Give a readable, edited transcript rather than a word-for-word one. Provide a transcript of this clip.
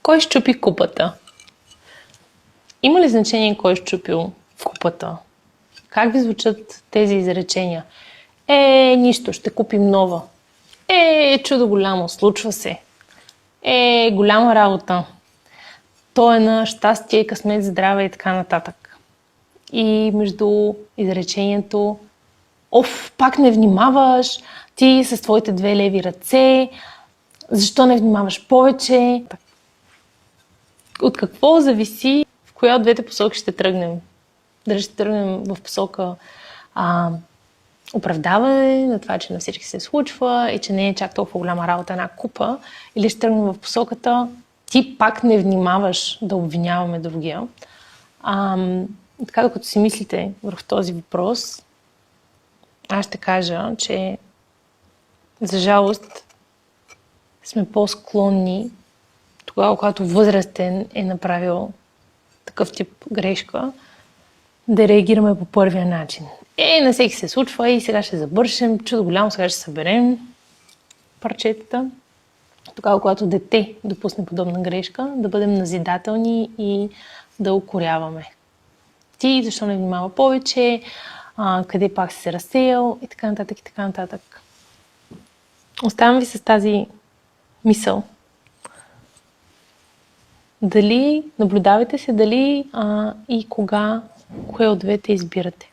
Кой счупи купата? Има ли значение кой счупил купата? Как ви звучат тези изречения? Нищо, ще купим нова. Чудо голямо, случва се. Голяма работа. То е на щастие, късмет, здраве и така нататък. И между изречението пак не внимаваш, ти с твоите 2 леви ръце, защо не внимаваш повече? От какво зависи в коя от двете посоки ще тръгнем? Дали ще тръгнем в посока оправдаване на това, че на всички се случва и че не е чак толкова голяма работа една купа, или ще тръгнем в посоката ти пак не внимаваш да обвиняваме другия. Така, докато си мислите върху този въпрос, аз ще кажа, че за жалост сме по-склонни тогава, когато възрастен е направил такъв тип грешка, да реагираме по първия начин. На всеки се случва и сега ще забършим, чудо голямо, сега ще съберем парчетата. Тогава, когато дете допусне подобна грешка, да бъдем назидателни и да укоряваме. Ти защо не внимава повече, къде пак си се разсеял и така нататък, и така нататък. Оставам ви с тази мисъл. Наблюдавайте се дали и кога, кое от двете избирате.